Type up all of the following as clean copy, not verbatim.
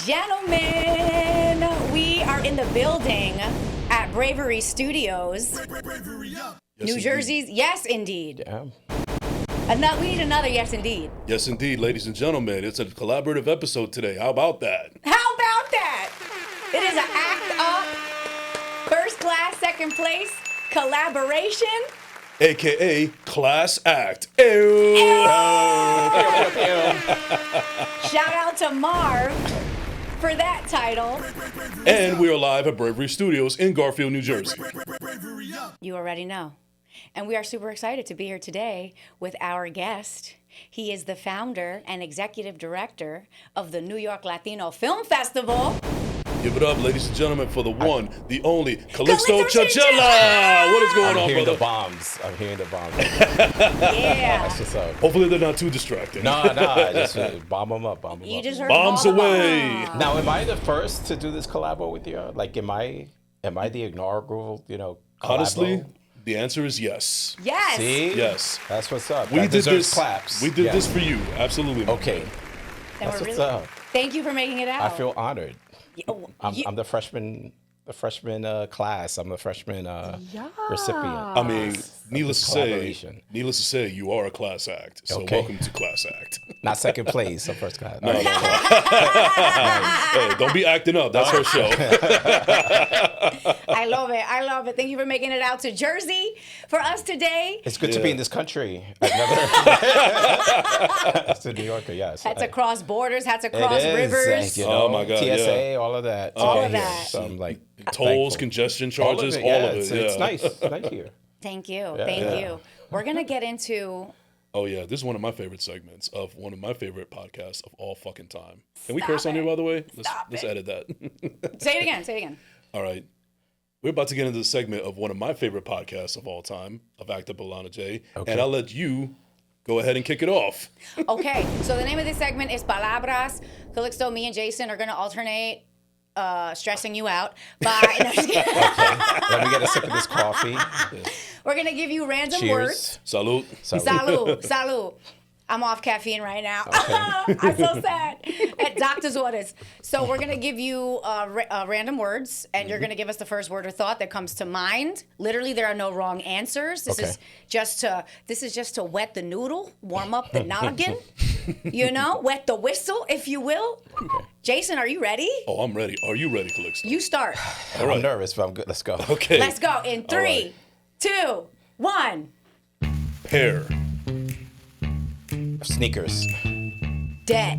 gentlemen, we are in the building at Bravery Studios, New Jersey's. Yes, indeed. Yeah. We need another yes, indeed. Yes, indeed, ladies and gentlemen. It's a collaborative episode today. How about that? How about that? It is an act up, first class, second place, collaboration. AKA Class Act. Ew. Shout out to Marv for that title. And we are live at Bravery Studios in Garfield, New Jersey. You already know. And we are super excited to be here today with our guest. He is the founder and executive director of the New York Latino Film Festival. Give it up, ladies and gentlemen, for the one, the only, Calixto Chinchilla. What is going on, I'm brother? I'm hearing the bombs. Yeah. That's just up. Hopefully they're not too distracting. Nah, just bomb them up, You just heard Bombs all the away. bombs. Now, am I the first to do this collabo with you? Like, am I the inaugural, collabo? Honestly, the answer is yes. Yes. See? Yes. That's what's up. We That did deserves this. claps. We did Yeah. this for you. Absolutely. Okay. And That's we're what's really, up. thank you for making it out. I feel honored. Oh, I'm the freshman class. I'm the freshman recipient. I mean, needless to collaboration. say, you are a class act. So Okay. welcome to Class Act. Not second place, so first class. No. Hey, don't be acting up. That's her show. I love it. I love it. Thank you for making it out to Jersey for us today. It's good to be in this country. I've never. It's a New Yorker, yes. Had to cross borders, had to cross It is, rivers. Oh, my God, TSA, all of that. All Yeah, of that. So I'm like Tolls, thankful. congestion All of charges, it, all yeah, of it. It's Yeah. nice. Nice here. Thank you. Thank you. We're going to get into... Oh, yeah. This is one of my favorite segments of one of my favorite podcasts of all fucking time. Can we curse Stop on here, it. by the way? Stop Let's it. edit that. Say it again. Say it again. All right. We're about to get into the segment of one of my favorite podcasts of all time, of Act Up Alana J. Okay. And I'll let you go ahead and kick it off. Okay, so the name of this segment is Palabras. Calixto, me, and Jason are going to alternate stressing you out by... No, just kidding. Let me get a sip of this coffee. We're going to give you random Cheers. words. Salud. Salud. Salud. I'm off caffeine right now. I'm so sad. At doctor's orders. So we're going to give you random words, and you're going to give us the first word or thought that comes to mind. Literally, there are no wrong answers. This is just to wet the noodle, warm up the noggin, wet the whistle, if you will. Okay. Jason, are you ready? Oh, I'm ready. Are you ready, Calixto? You start. All right. I'm nervous, but I'm good. Let's go. Okay. Let's go in 3, right. 2, 1. Pear. Sneakers. Debt.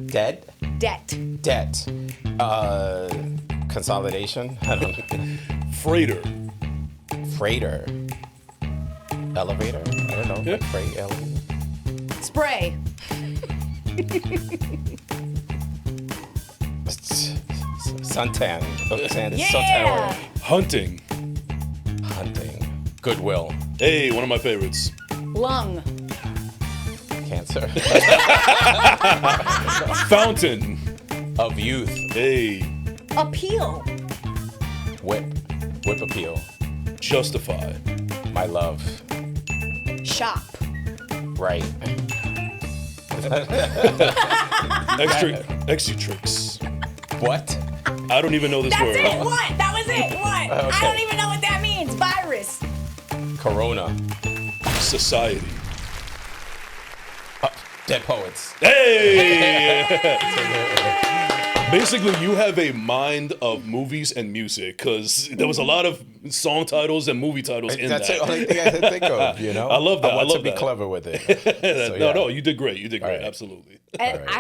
Dead. Debt. Debt. Consolidation. I don't know. Freighter. Freighter. Elevator. I don't know. Yeah. Like freight elevator. Spray. Suntan. Suntan. Yeah. Suntan. Hunting. Hunting. Goodwill. Hey, one of my favorites. Lung. Cancer. Fountain. Of youth. Hey. Appeal. Whip. Whip appeal. Justify. My love. Shop. Right. Exutrix. What? I don't even know this That's word. it. What? That was it. What? I Okay. don't even know what that means. Virus. Corona. Society. Dead poets. Hey! Basically, you have a mind of movies and music because there was a lot of song titles and movie titles in That's that. the only thing I can think of, I love that. I want I love to be that. clever with it. So, No, yeah. no, you did great. You did great. right. Absolutely. And All right.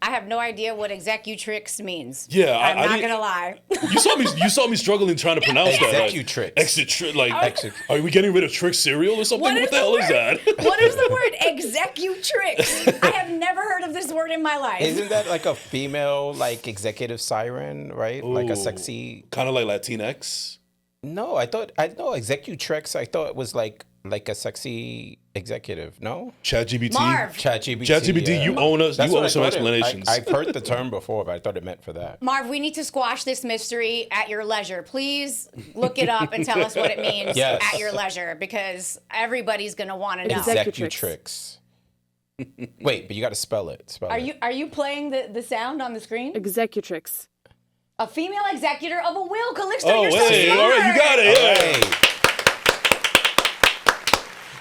I have no idea what executrix means. Yeah, I'm I not didn't- gonna lie. You saw me struggling trying to pronounce that. Right? Executrix. Are we getting rid of Trick cereal or something? What the hell is that? What is the word executrix? I have never heard of this word in my life. Isn't that like a female, like executive siren, right? Like a Ooh. sexy. Kind of like Latinx. No, I know executrix. I thought it was like a sexy executive. No, ChatGPT. Marv. ChatGPT. ChatGPT, yeah. you own us. That's You what own I some thought explanations. I've heard the term before, but I thought it meant for that. Marv, we need to squash this mystery at your leisure. Please look it up and tell us what it means Yes. at your leisure, because everybody's gonna want to know. Executrix. Wait, but you got to spell it. Spell it. Are you playing the sound on the screen? Executrix. A female executor of a will, Calixto. Oh, You're so wait, smart. all right, you got it. Yeah. Hey.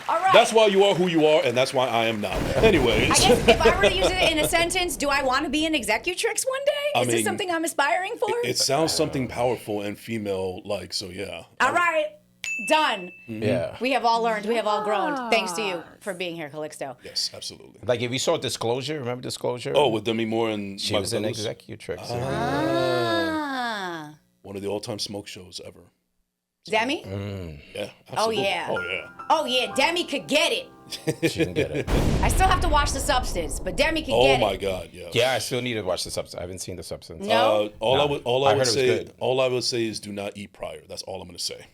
All right. That's why you are who you are, and that's why I am not. Anyways. I guess if I were to use it in a sentence, do I want to be an executrix one day? Is this something I'm aspiring for? It sounds something powerful and female-like, so yeah. All right. Done. Yeah. We have all learned. We have all grown. Thanks to you for being here, Calixto. Yes, absolutely. Like if you saw Disclosure, remember Disclosure? Oh, with Demi Moore and she Michael was an Douglas? executrix. Ah. One of the all-time smoke shows ever. Demi? Yeah, Oh, absolutely. yeah. Oh, yeah. Oh, yeah. Demi could get it. She didn't get it. I still have to watch The Substance, but Demi could Oh, get my it. God, yeah. Yeah, I still need to watch The Substance. I haven't seen The Substance. No? All I No. would I heard it was say good. all I would say is do not eat prior. That's all I'm going to say.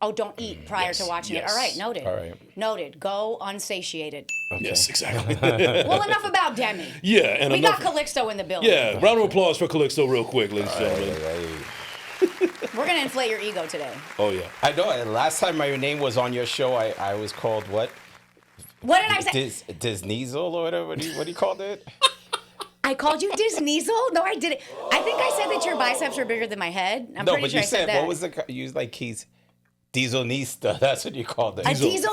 Oh, don't eat prior to watching it. yes. All right, noted. All right. Noted. Go unsatiated. Yes, exactly. Well, enough about Demi. Yeah, and We enough. got Calixto in the building. Yeah, round of applause for Calixto real quick, ladies and gentlemen. Hey. We're going to inflate your ego today. Oh, yeah. I know. Last time my name was on your show, I was called what? What did I say? Disneasel or whatever. What do you called it? I called you Disneasel? No, I didn't. I think I said that your biceps are bigger than my head. I'm No, pretty but sure you I said said that. what was the? You was like he's Dieselnista. That's what you called it. A Dieselnista? Did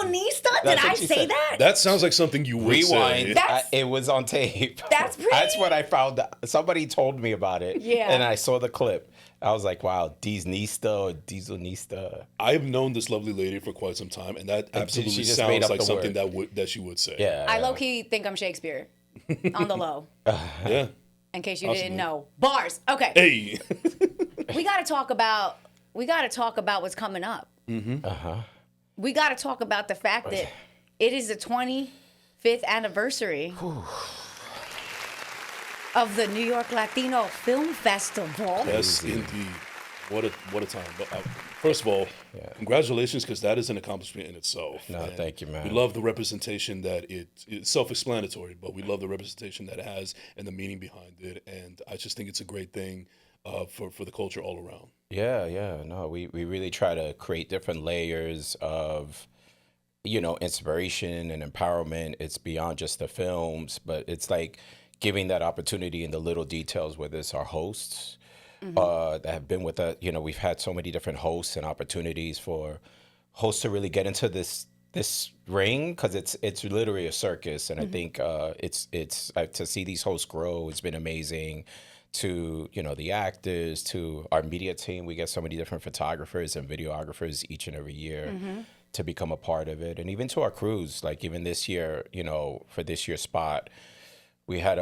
That's I what you say said. that? That sounds like something you would Rewind. say. That's- It was on tape. That's pretty- That's what I found. Somebody told me about it. Yeah. And I saw the clip. I was like, wow, Dieselnista or Dieselnista. I've known this lovely lady for quite some time, and that absolutely she just made sounds up like the something word. that she would say. Yeah. I low-key think I'm Shakespeare. On the low. Yeah. In case you Possibly. didn't know. Bars. Okay. Hey. We got to talk about what's coming up. We got to talk about the fact that it is the 25th anniversary of the New York Latino Film Festival. Yes, indeed. What a time. But, first of all, congratulations, because that is an accomplishment in itself. No, And thank you, man. We love the representation that it's self-explanatory, but we love the representation that it has and the meaning behind it. And I just think it's a great thing for the culture all around. Yeah. No, we really try to create different layers of, inspiration and empowerment. It's beyond just the films, but it's like giving that opportunity in the little details, whether it's our hosts that have been with us. We've had so many different hosts and opportunities for hosts to really get into this ring, because it's literally a circus, and I think it's to see these hosts grow, it's been amazing. To the actors, to our media team, we get so many different photographers and videographers each and every year to become a part of it, and even to our crews. Like even this year, for this year's spot, we had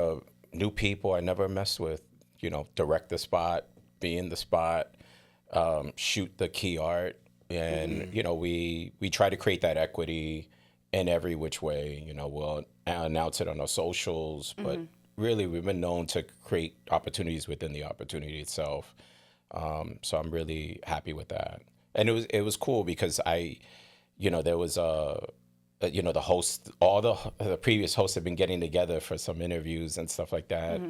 new people I never messed with. Direct the spot, be in the spot, shoot the key art, and we try to create that equity in every which way. We'll announce it on our socials, but really we've been known to create opportunities within the opportunity itself. So I'm really happy with that, and it was cool because there was the host, all the previous hosts have been getting together for some interviews and stuff like that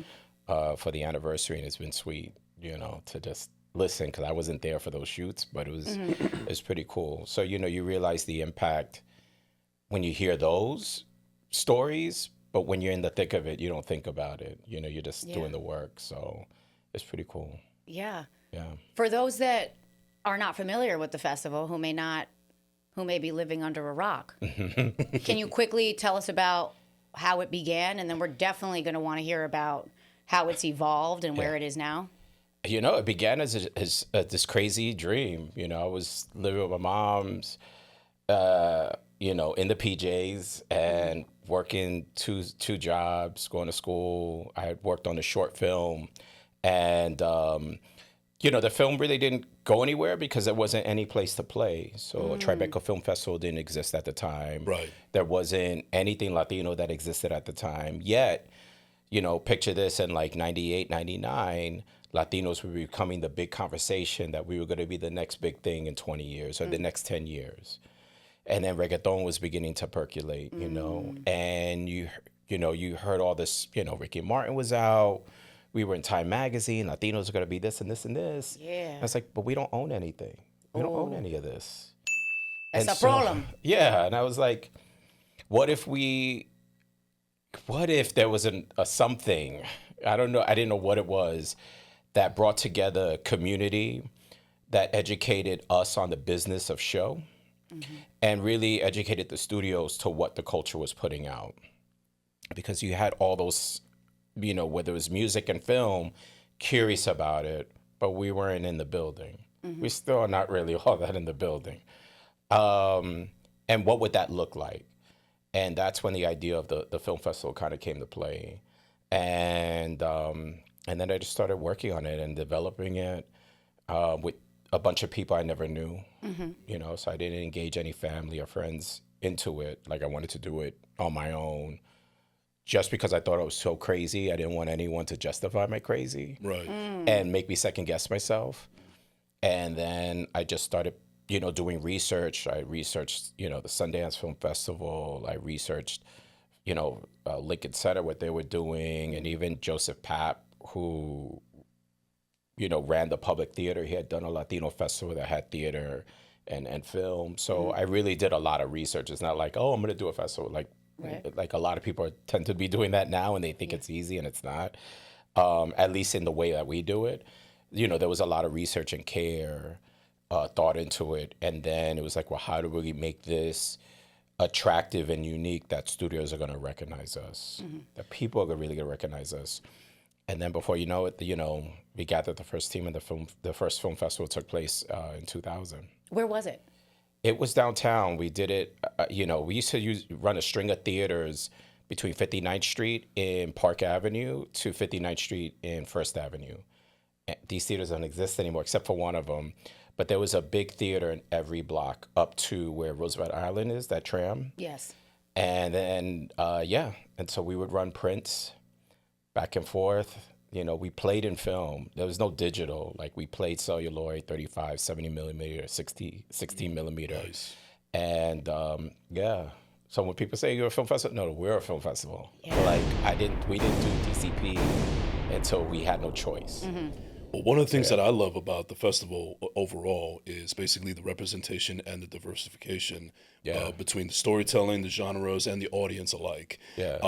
for the anniversary, and it's been sweet, to just listen, because I wasn't there for those shoots, but it was pretty cool. So you realize the impact when you hear those stories, but when you're in the thick of it, you don't think about it. You're just doing the work. So it's pretty cool. Yeah. Yeah. For those that are not familiar with the festival, who may be living under a rock, can you quickly tell us about how it began? And then we're definitely going to want to hear about how it's evolved and where it is now. It began as this crazy dream. I was living with my mom's, in the PJs and working two jobs, going to school. I had worked on a short film, and the film really didn't go anywhere because there wasn't any place to play. So Tribeca Film Festival didn't exist at the time. Right. There wasn't anything Latino that existed at the time. Yet, picture this in like 98, 99, Latinos were becoming the big conversation that we were going to be the next big thing in 20 years or the next 10 years. And then reggaeton was beginning to percolate, and you heard all this, Ricky Martin was out. We were in Time Magazine. Latinos are going to be this and this and this. Yeah. I was like, but we don't own anything. We don't own any of this. It's a problem. Yeah. And I was like, what if we what if there was a something, I don't know, I didn't know what it was, that brought together a community that educated us on the business of show and really educated the studios to what the culture was putting out. Because you had all those, whether it was music and film, curious about it, but we weren't in the building. We still are not really all that in the building. And what would that look like? And that's when the idea of the film festival kind of came to play. And then I just started working on it and developing it with a bunch of people I never knew, so I didn't engage any family or friends into it. Like I wanted to do it on my own just because I thought it was so crazy. I didn't want anyone to justify my crazy and make me second guess myself. And then I just started, doing research. I researched, the Sundance Film Festival. I researched, Lincoln Center, what they were doing, and even Joseph Papp, who ran the public theater. He had done a Latino festival that had theater and film. So I really did a lot of research. It's not like, oh, I'm going to do a festival. Like a lot of people tend to be doing that now and they think it's easy, and it's not, at least in the way that we do it. There was a lot of research and care thought into it. And then it was like, well, how do we make this attractive and unique that studios are going to recognize us, that people are really going to recognize us. And then before you know it, we gathered the first team, and the first film festival took place in 2000. Where was it? It was downtown. We did it, we used to run a string of theaters between 59th Street in Park Avenue to 59th Street in First Avenue. And these theaters don't exist anymore except for one of them. But there was a big theater in every block up to where Roosevelt Island is, that tram. Yes. And then, and so we would run prints back and forth. We played in film. There was no digital. Like we played celluloid, 35, 70 millimeter, 16 millimeter. Nice. And so when people say you're a film festival, no, we're a film festival. Yeah. Like we didn't do DCP until we had no choice. Well, one of the things that I love about the festival overall is basically the representation and the diversification between the storytelling, the genres, and the audience alike. Yeah.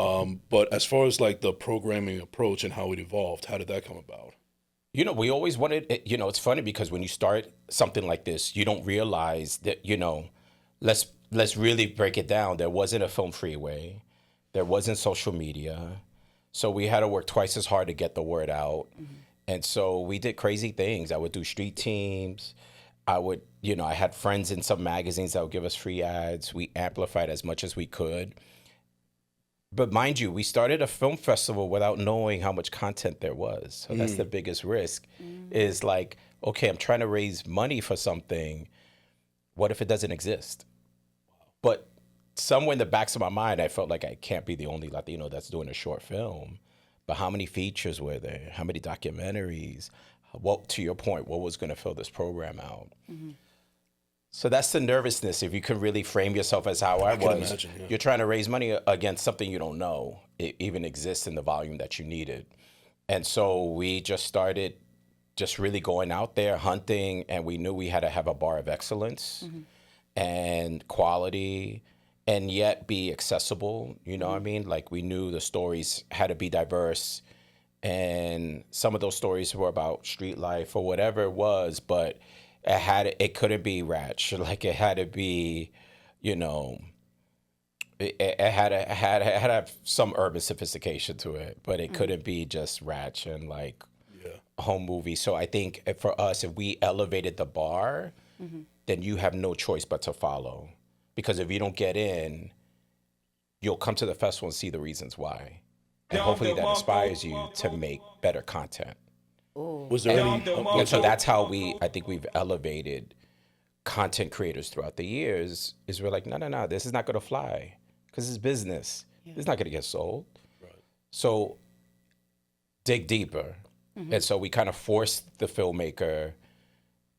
But as far as like the programming approach and how it evolved, how did that come about? We always wanted, it's funny because when you start something like this, you don't realize that, let's really break it down. There wasn't a film freeway. There wasn't social media. So we had to work twice as hard to get the word out. And so we did crazy things. I would do street teams. I would, I had friends in some magazines that would give us free ads. We amplified as much as we could. But mind you, we started a film festival without knowing how much content there was. So that's the biggest risk is like, okay, I'm trying to raise money for something. What if it doesn't exist? But somewhere in the backs of my mind, I felt like I can't be the only Latino that's doing a short film. But how many features were there? How many documentaries? What, to your point, what was going to fill this program out? So that's the nervousness. If you could really frame yourself as how I was, imagine, yeah. You're trying to raise money against something you don't know it even exists in the volume that you needed. And so we just started just really going out there hunting, and we knew we had to have a bar of excellence and quality, and yet be accessible, what I mean? Like we knew the stories had to be diverse, and some of those stories were about street life or whatever it was, but it couldn't be ratch. Like it had to be, it had to have some urban sophistication to it, but it couldn't be just ratch and like home movie. So I think for us, if we elevated the bar, then you have no choice but to follow. Because if you don't get in, you'll come to the festival and see the reasons why. And hopefully that inspires you to make better content. Was there any... And so that's how I think we've elevated content creators throughout the years, is we're like, no, this is not going to fly because it's business. It's not going to get sold. Right. So dig deeper. And so we kind of forced the filmmaker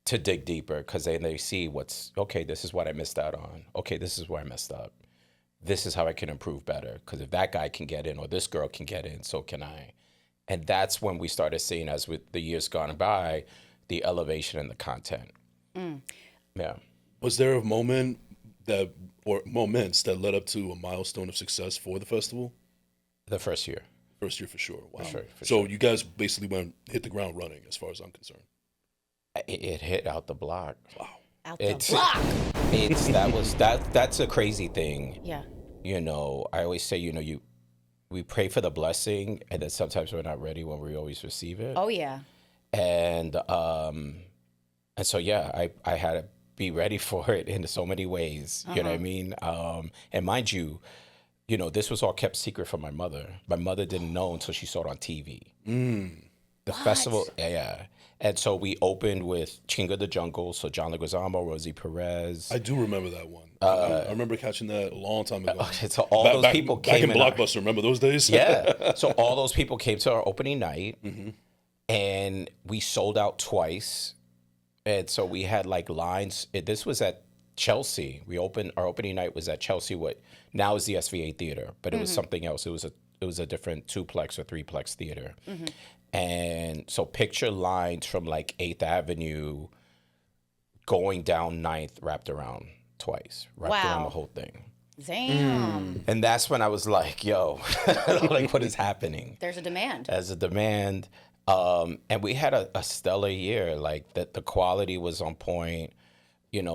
to dig deeper, because then they see this is what I missed out on. Okay, this is where I messed up. This is how I can improve better, because if that guy can get in or this girl can get in, so can I. And that's when we started seeing, as with the years gone by, the elevation in the content. Yeah. Was there a moment or moments that led up to a milestone of success for the festival? The first year. First year for sure. Wow. For so sure. you guys basically hit the ground running, as far as I'm concerned. It hit out the block. Wow. Out the block. That's a crazy thing. Yeah. You know, I always say, we pray for the blessing, and then sometimes we're not ready when we always receive it. Oh yeah. And so yeah, I had to be ready for it in so many ways. You know what I mean? And mind you, this was all kept secret from my mother. My mother didn't know until she saw it on TV. The festival, yeah. And so we opened with Chinga the Jungle, so John Leguizamo, Rosie Perez. I do remember that one. I remember catching that a long time ago. So all those people came back in Blockbuster. Remember those days? Yeah. So all those people came to our opening night, and we sold out twice. And so we had like lines. This was at Chelsea. Our opening night was at Chelsea. What now is the SVA Theater, but it was something else. It was a different 2-plex or 3-plex theater. And so picture lines from like 8th Avenue going down 9th, wrapped around twice, wrapped around the whole thing. Damn. And that's when I was like, yo, like what is happening? There's a demand. As a demand. And we had a stellar year. Like the quality was on point.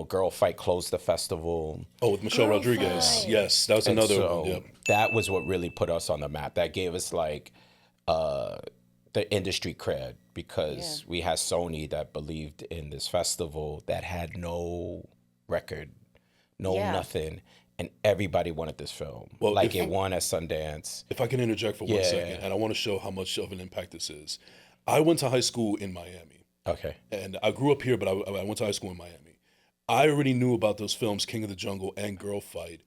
Girl Fight closed the festival. Oh, with Michelle Rodriguez. Fight. Yes, that was another one. Yep. That was what really put us on the map. That gave us like the industry cred, because we had Sony that believed in this festival that had no record, nothing, and everybody wanted this film. Well, it won at Sundance. If I can interject for 1 second, and I want to show how much of an impact this is. I went to high school in Miami. Okay. And I grew up here, but I went to high school in Miami. I already knew about those films, King of the Jungle and Girl Fight,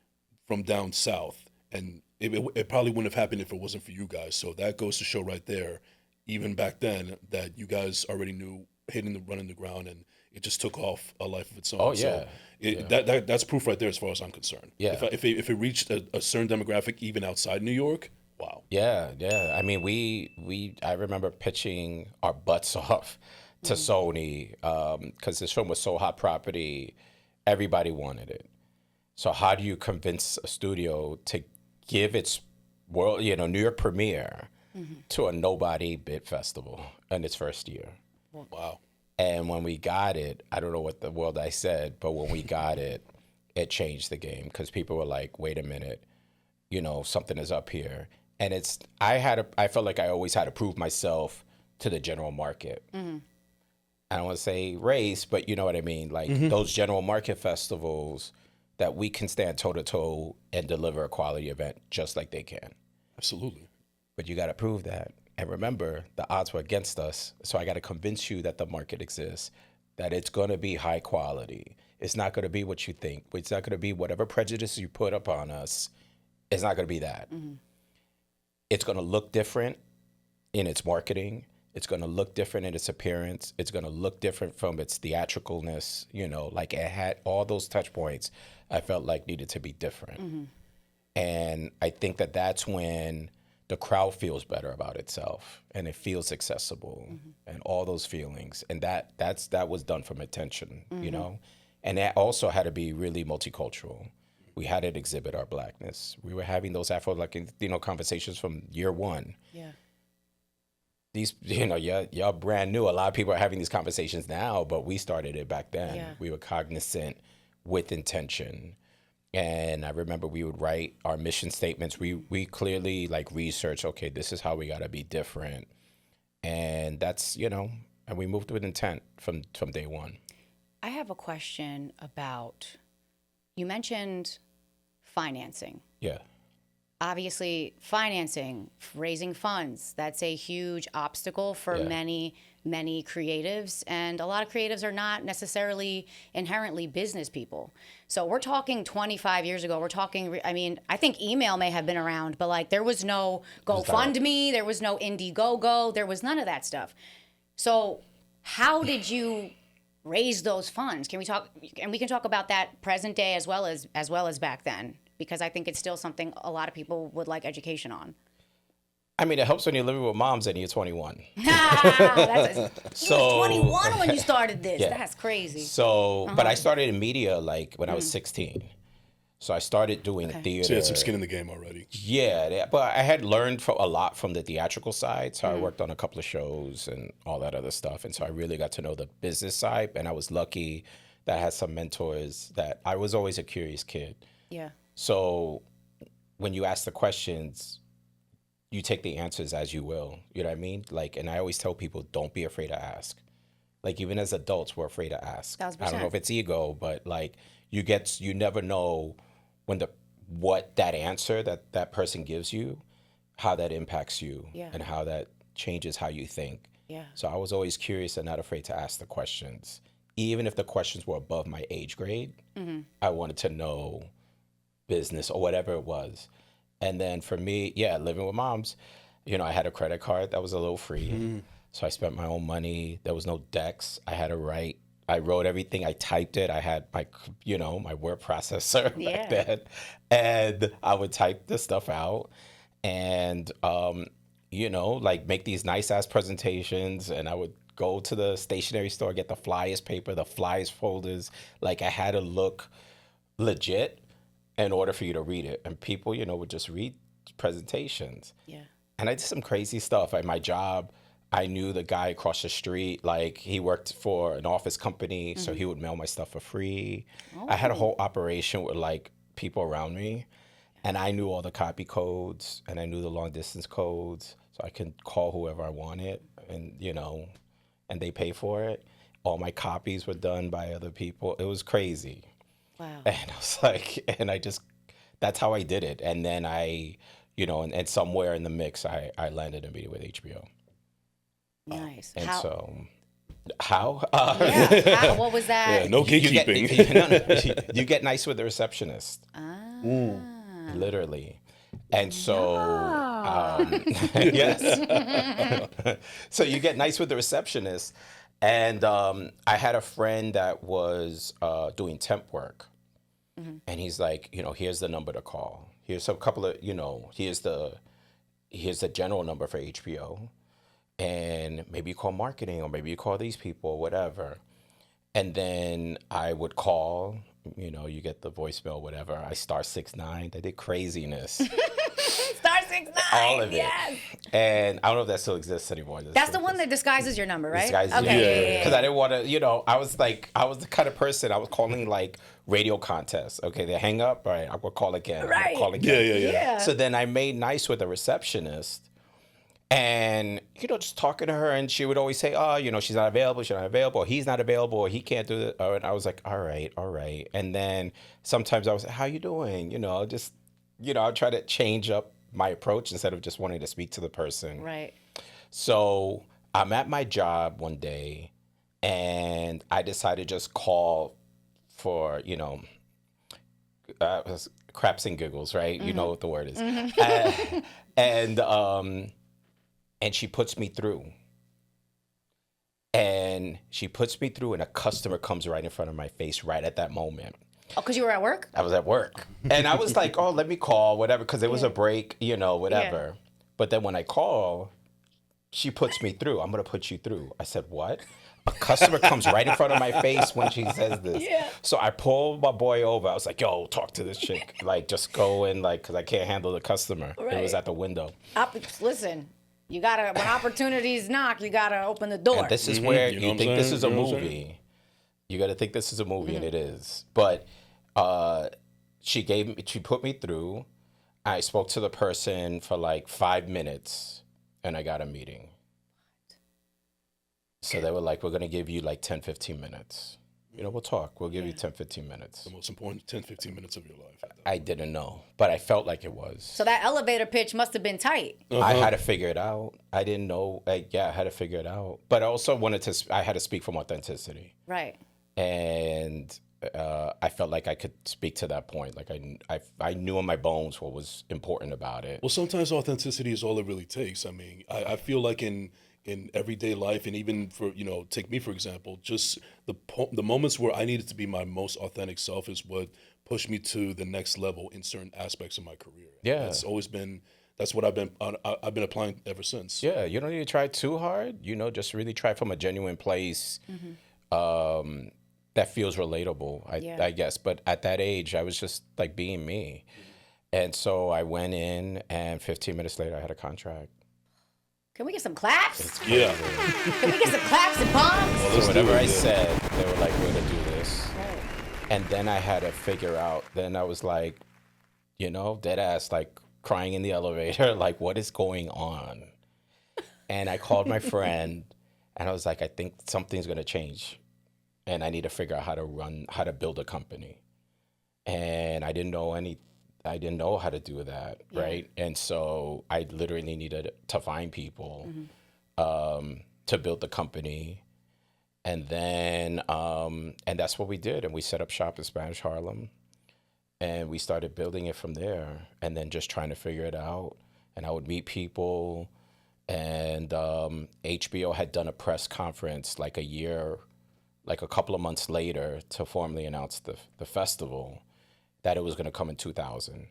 from down south. And it probably wouldn't have happened if it wasn't for you guys. So that goes to show right there, even back then, that you guys already knew running the ground, and it just took off a life of its own. Oh, yeah. So that's proof right there as far as I'm concerned. Yeah. If it reached a certain demographic even outside New York, wow. Yeah. I mean, I remember pitching our butts off to Sony, because this film was so hot property, everybody wanted it. So how do you convince a studio to give its New York premiere to a nobody bit festival in its first year? Wow. And when we got it, I don't know what the world I said, but when we got it, it changed the game, because people were like, wait a minute, something is up here. And I felt like I always had to prove myself to the general market. I don't want to say race, but you know what I mean? Like those general market festivals that we can stand toe to toe and deliver a quality event just like they can. Absolutely. But you got to prove that. And remember, the odds were against us. So I got to convince you that the market exists, that it's going to be high quality. It's not going to be what you think. It's not going to be whatever prejudice you put upon us. It's not going to be that. It's going to look different in its marketing. It's going to look different in its appearance. It's going to look different from its theatricalness. Like it had all those touch points I felt like needed to be different. And I think that that's when the crowd feels better about itself, and it feels accessible, and all those feelings. And that was done from intention, And that also had to be really multicultural. We had to exhibit our blackness. We were having those Afro-Latino conversations from year one. Yeah. These, y'all brand new. A lot of people are having these conversations now, but we started it back then. Yeah. We were cognizant with intention. And I remember we would write our mission statements. We clearly research, okay, this is how we got to be different. And that's, and we moved with intent from day one. I have a question about, you mentioned financing. Yeah. Obviously, financing, raising funds, that's a huge obstacle for many creatives. And a lot of creatives are not necessarily inherently business people. So we're talking 25 years ago. I think email may have been around, but there was no GoFundMe, there was no Indiegogo, there was none of that stuff. So how did you raise those funds? Can we talk, and we can talk about that present day as well as back then, because I think it's still something a lot of people would like education on. I mean, it helps when you're living with moms and you're 21. You were 21 when you started this. Yeah. That's crazy. So, but I started in media when I was 16. So I started doing Okay. theater. So you had some skin in the game already. Yeah, but I had learned a lot from the theatrical side. So I worked on a couple of shows and all that other stuff. And so I really got to know the business side. And I was lucky that I had some mentors that I was always a curious kid. Yeah. So when you ask the questions, you take the answers as you will. You know what I mean? Like, and I always tell people, don't be afraid to ask. Like, even as adults, we're afraid to ask. 1000%. I don't know if it's ego, but like you never know what that answer that person gives you, how that impacts you, Yeah. and how that changes how you think. Yeah. So I was always curious and not afraid to ask the questions, even if the questions were above my age grade. I wanted to know business or whatever it was. And then for me, living with moms, I had a credit card that was a little free. So I spent my own money. There was no decks. I had to write. I wrote everything. I typed it. I had my word processor back then. And I would type the stuff out and, like make these nice ass presentations. And I would go to the stationery store, get the flyers paper, the flyers folders. Like I had to look legit in order for you to read it. And people, would just read presentations. Yeah. And I did some crazy stuff at my job. I knew the guy across the street, like he worked for an office company, so he would mail my stuff for free. I had a whole operation with like people around me, and I knew all the copy codes and I knew the long distance codes, so I could call whoever I wanted, and and they pay for it. All my copies were done by other people. It was crazy. Wow. And I was like, that's how I did it. And then and somewhere in the mix, I landed a meeting with HBO. Nice. And How? so, how? What was that? Yeah, no gatekeeping. You get nice with the receptionist, literally. And so, yes. So you get nice with the receptionist. And I had a friend that was doing temp work. And he's like, here's the number to call. Here's a couple of, here's the general number for HBO. And maybe you call marketing, or maybe you call these people, or whatever. And then I would call, you get the voicemail, whatever. I *69. I did craziness. *69. All of it. Yes. And I don't know if that still exists anymore. That's the one that disguises your number, right? Okay. Because I didn't want to, I was the kind of person, I was calling like radio contests. Okay, they hang up, all right, I will call again. Right. Call again. Yeah. So then I made nice with the receptionist. And, just talking to her, and she would always say, oh, she's not available, or he's not available, or he can't do it. And I was like, all right. And then sometimes I was like, how you doing? I'll try to change up my approach instead of just wanting to speak to the person. Right. So I'm at my job one day, and I decided to just call for, craps and giggles, right? You know what the word is. And she puts me through. And she puts me through, and a customer comes right in front of my face right at that moment. Oh, because you were at work? I was at work. And I was like, oh, let me call, whatever, because it was a break, whatever. Yeah. But then when I call, she puts me through. I'm going to put you through. I said, what? A customer comes right in front of my face when she says this. Yeah. So I pulled my boy over. I was like, yo, talk to this chick. Like, just go in, like, because I can't handle the customer. Right. It was at the window. Listen. You gotta, when opportunities knock, you gotta open the door. And this is where you think this is a movie. You gotta think this is a movie, and it is. But she put me through. I spoke to the person for like 5 minutes, and I got a meeting. So they were like, we're gonna give you like 10, 15 minutes. We'll talk. We'll give you 10, 15 minutes. The most important 10, 15 minutes of your life. I didn't know, but I felt like it was. So that elevator pitch must have been tight. I had to figure it out. I didn't know. I had to figure it out. But I also I had to speak from authenticity. Right. And I felt like I could speak to that point. Like I knew in my bones what was important about it. Well, sometimes authenticity is all it really takes. I mean, I feel like in everyday life, and even for, take me for example, just the moments where I needed to be my most authentic self is what pushed me to the next level in certain aspects of my career. Yeah. That's what I've been applying ever since. Yeah, you don't need to try too hard. Just really try from a genuine place. that feels relatable, I guess. But at that age, I was just like being me. And so I went in, and 15 minutes later, I had a contract. Can we get some claps? Yeah. Can we get some claps and bombs? Well, So let's whatever do it, I yeah. said, they were like, we're going to do this. Right. And then I had to figure out, then I was like, you know, dead ass, like crying in the elevator, like, what is going on? And I called my friend, and I was like, I think something's going to change. And I need to figure out how to build a company. And I didn't know how to do that, right? And so I literally needed to find people to build the company. And then, and that's what we did. And we set up shop in Spanish Harlem. And we started building it from there, and then just trying to figure it out. And I would meet people. And HBO had done a press conference like a couple of months later to formally announce the festival, that it was going to come in 2000.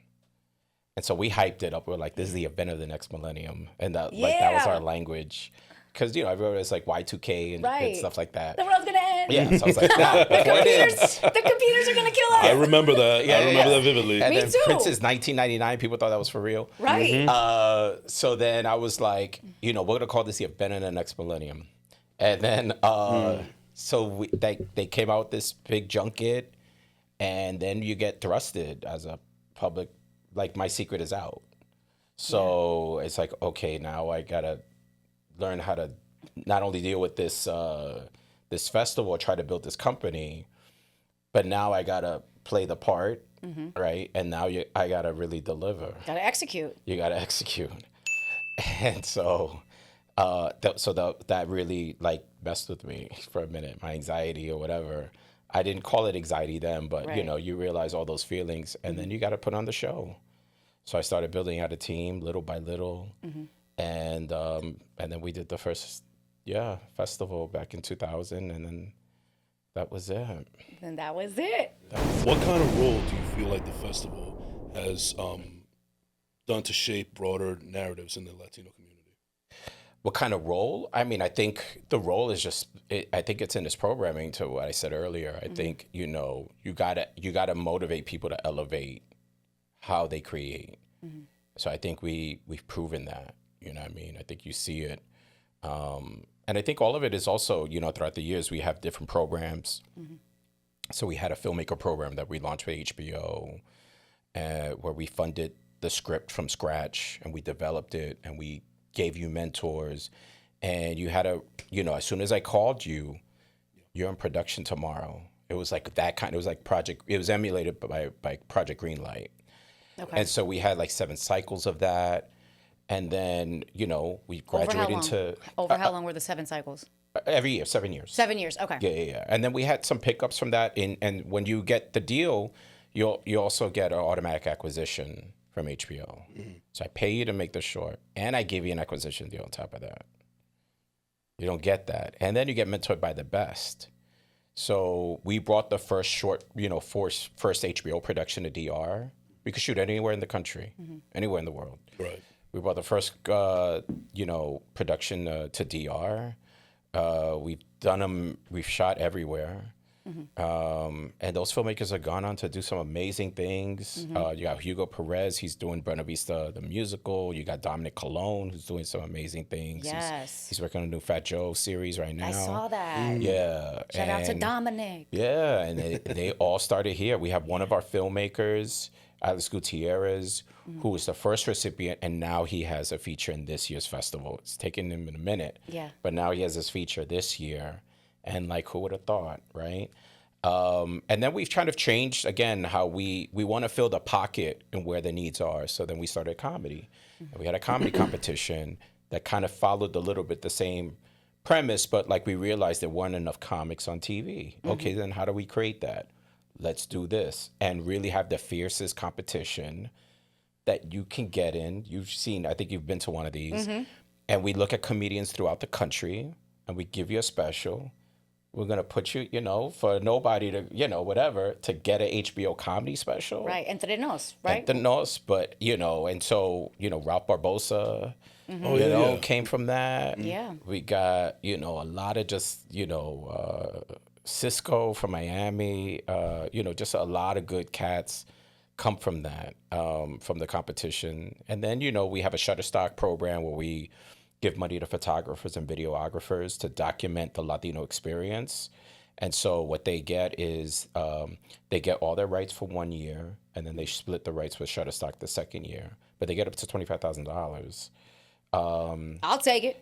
And so we hyped it up. We're like, this is the event of the next millennium. And that was our language. Because, you know, everyone was like Y2K and stuff like that. The world's going to end. Yeah, so I was like, nah, the computers are going to kill us. I remember that. I remember that vividly. And Me then too. Prince's 1999, people thought that was for real. Right. So then I was like, you know, we're going to call this the event of the next millennium. And then, so they came out with this big junket, and then you get thrusted as a public, like, my secret is out. So it's like, okay, now I got to learn how to not only deal with this this festival, try to build this company, but now I gotta play the part, right? And now I gotta really deliver. Gotta execute. You gotta execute. And so that really like messed with me for a minute, my anxiety or whatever. I didn't call it anxiety then, but you know, you realize all those feelings, and then you gotta put on the show. So I started building out a team little by little. And then we did the first festival back in 2000, and then that was it. And that was it. What kind of role do you feel like the festival has done to shape broader narratives in the Latino community? What kind of role? I mean, I think the role is just, I think it's in this programming to what I said earlier. I think, you know, you gotta motivate people to elevate how they create. So I think we've proven that. You know what I mean? I think you see it. And I think all of it is also, you know, throughout the years, we have different programs. So we had a filmmaker program that we launched with HBO, where we funded the script from scratch, and we developed it, and we gave you mentors. And you had you know, as soon as I called you, you're in production tomorrow. It was like that kind, it was like it was emulated by Project Greenlight. Okay. And so we had like 7 cycles of that. And then, you know, we graduated into... Over how long were the 7 cycles? Every year, 7 years. 7 years, okay. Yeah. And then we had some pickups from that. And when you get the deal, you also get an automatic acquisition from HBO. So I pay you to make the short, and I give you an acquisition deal on top of that. You don't get that. And then you get mentored by the best. So we brought the first short, you know, first HBO production to DR. We could shoot anywhere in the country, anywhere in the world. Right. We brought the first, you know, production to DR. We've done them. We've shot everywhere. And those filmmakers have gone on to do some amazing things. You got Hugo Perez. He's doing Buena Vista, the musical. You got Dominic Colon, who's doing some amazing things. Yes. He's working on a new Fat Joe series right now. I saw that. Yeah. Shout out to Dominic. Yeah, and they all started here. We have one of our filmmakers, Alex Gutierrez, who was the first recipient, and now he has a feature in this year's festival. It's taken him a minute, but now he has this feature this year, and like, who would have thought, right? And then we've kind of changed, again, how we want to fill the pocket and where the needs are. So then we started comedy. And we had a comedy competition that kind of followed a little bit the same premise, but like we realized there weren't enough comics on TV. Okay, then how do we create that? Let's do this and really have the fiercest competition that you can get in. You've seen, I think you've been to one of these. And we look at comedians throughout the country, and we give you a special. We're going to put you, you know, for nobody to, you know, whatever, to get an HBO comedy special. Right, Entre Nos, right? Entre Nos, but, you know, and so, you know, Ralph Barbosa, came from that. Yeah. We got, you know, a lot of just, you know, Cisco from Miami, just a lot of good cats come from that, from the competition. And then, we have a Shutterstock program where we give money to photographers and videographers to document the Latino experience. And so what they get is they get all their rights for 1 year, and then they split the rights with Shutterstock the second year. But they get up to $25,000. I'll take it.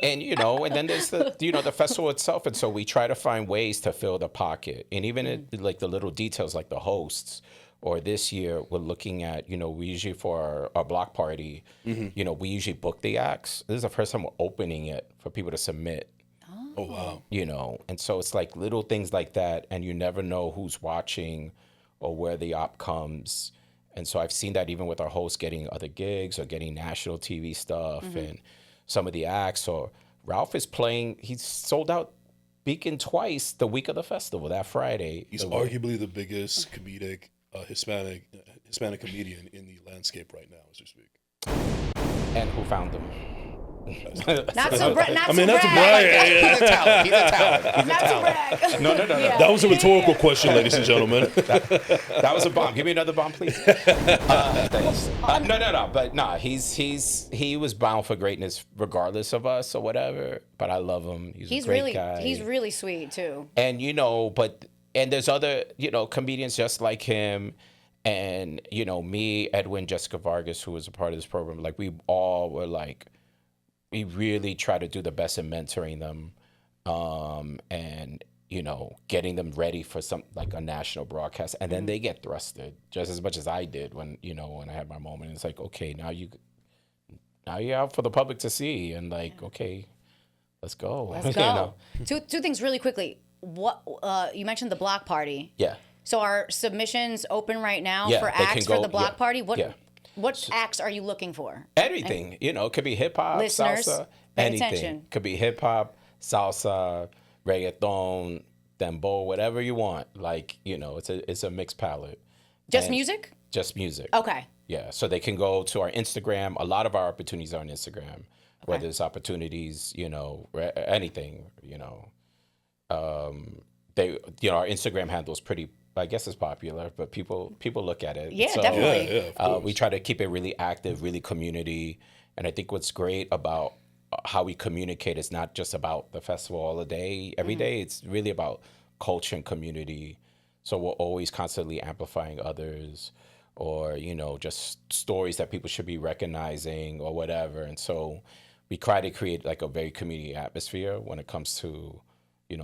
And and then there's the festival itself, and so we try to find ways to fill the pocket, and even like the little details, like the hosts. Or this year we're looking at, we usually for our block party, we usually book the acts. This is the first time we're opening it for people to submit. Oh wow! And so it's like little things like that, and you never know who's watching or where the op comes. And so I've seen that even with our hosts getting other gigs or getting national TV stuff, and some of the acts. Or Ralph is playing; he's sold out Beacon twice the week of the festival, that Friday. He's arguably the biggest comedic Hispanic comedian in the landscape right now, as we speak. And who found him? Not to brag. I mean, not to brag. He's a talent. He's a talent. Not to brag. No. Yeah. That was a rhetorical question, ladies and gentlemen. That was a bomb. Give me another bomb, please. Thanks. No. But nah, he was bound for greatness regardless of us or whatever. But I love him. He's a great guy. He's really sweet too. And and there's other comedians just like him. And me, Edwin, Jessica Vargas, who was a part of this program, like we all were like, we really try to do the best in mentoring them, and getting them ready for some like a national broadcast, and then they get thrusted just as much as I did when I had my moment. It's like, okay, now you're out for the public to see, and like, okay, let's go. Let's go. Two things really quickly. What you mentioned the block party. Yeah. So are submissions open right now Yeah, for they can acts for go- the block yeah, party? yeah. What acts are you looking for? Anything, it could be hip hop, Listeners, salsa, pay anything. attention. Could be hip hop, salsa, reggaeton, dembow, whatever you want. Like, it's a mixed palette. Just And music? Just music. Okay. Yeah, so they can go to our Instagram. A lot of our opportunities are on Instagram, whether it's opportunities, anything, they, our Instagram handle is pretty, I guess it's popular, but people look at it. Yeah, So, definitely. Yeah, of course. we try to keep it really active, really community. And I think what's great about how we communicate is not just about the festival all day, every day. It's really about culture and community. So we're always constantly amplifying others, or, just stories that people should be recognizing or whatever. And so we try to create like a very community atmosphere when it comes to,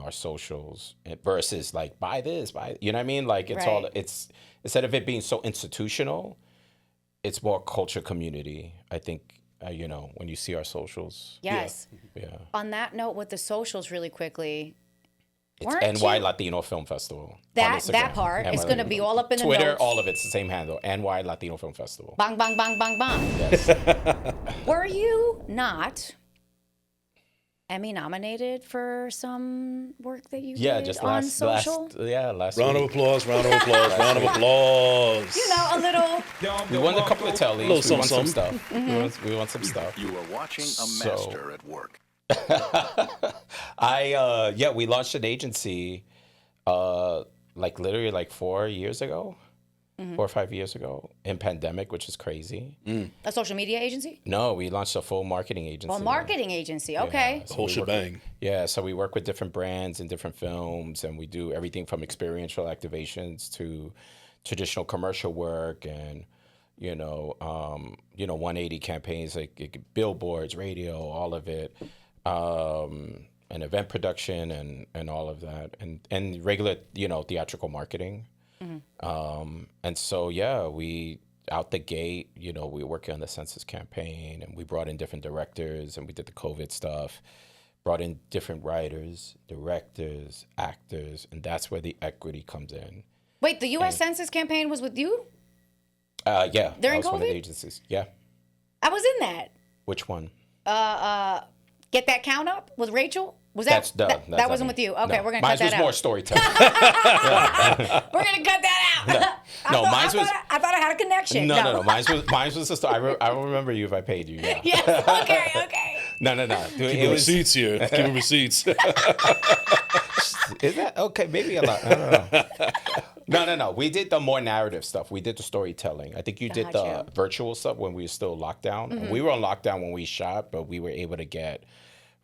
our socials versus like, buy this, you know what I mean? Like it's instead of it being so institutional, it's more culture community. I think, when you see our socials. Yes. Yeah. On that note, with the socials, really quickly, It's weren't NY you- Latino Film Festival. on that Instagram. part NY is going to Latino. be all up in the Twitter, notes. all of it's the same handle. NY Latino Film Festival. Bang, bang, bang, bang, bang. Yes. Were you not Emmy nominated for some work that you Yeah, did just on last social? last Round of week. applause, round of applause, round of applause. A little. We won a couple of tellies. Little We won some something. stuff. We won some stuff. You are watching a So- master at work. We launched an agency like literally like 4 years ago. 4 or 5 years ago in pandemic, which is crazy. A social media agency? No, we launched a full marketing agency. Well, marketing agency. Okay. The whole shebang. Yeah, so we work with different brands and different films, and we do everything from experiential activations to traditional commercial work, and 180 campaigns, like billboards, radio, all of it, and event production, and all of that, and regular theatrical marketing. And so we out the gate, we were working on the census campaign, and we brought in different directors, and we did the COVID stuff. Brought in different writers, directors, actors, and that's where the equity comes in. Wait, the U.S. Census campaign was with you? Yeah, During I was one of the COVID? agencies. Yeah, I was in that. which one? Get That Count Up with Rachel? Was That's that that's that not wasn't me. with you? Okay, No. we're gonna Mine cut that was out. more storytelling. We're gonna cut that out. No, mine was. I thought I had a connection. No. Mine was the story. I will remember you if I paid you. Yeah. Yes. Okay. No. Give me receipts here. Give me receipts. Is that okay? Maybe a lot. I don't know. No. We did the more narrative stuff. We did the storytelling. I think you did the Gotcha. virtual stuff when we were still locked down. We were on lockdown when we shot, but we were able to get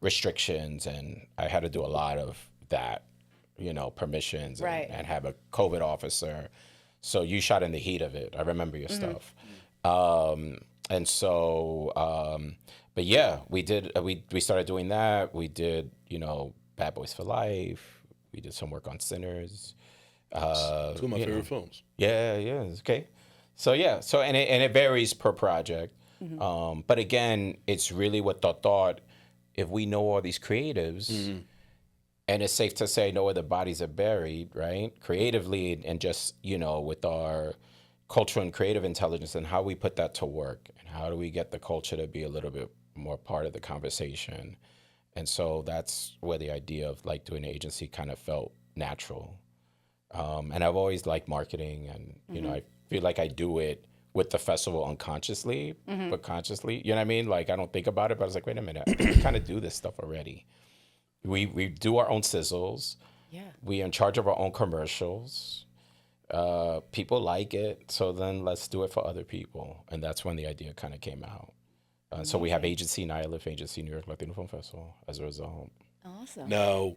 restrictions, and I had to do a lot of that, permissions Right. and have a COVID officer. So you shot in the heat of it. I remember your stuff. And so, but yeah, we did. We started doing that. We did, Bad Boys for Life. We did some work on Sinners. Two of my favorite films. Yeah, it's okay. So yeah, and it varies per project. But again, it's really with the thought, if we know all these creatives, and it's safe to say know where the bodies are buried, right? Creatively, and just with our cultural and creative intelligence, and how we put that to work, and how do we get the culture to be a little bit more part of the conversation. And so that's where the idea of like doing an agency kind of felt natural. And I've always liked marketing, and I feel like I do it with the festival unconsciously, but consciously. You know what I mean? Like I don't think about it, but I was like, wait a minute, we kind of do this stuff already. We do our own sizzles. Yeah. We are in charge of our own commercials. People like it, so then let's do it for other people. And that's when the idea kind of came out. So we have Agency NILIF, Agency New York Latino Film Festival as a result. Awesome. Now,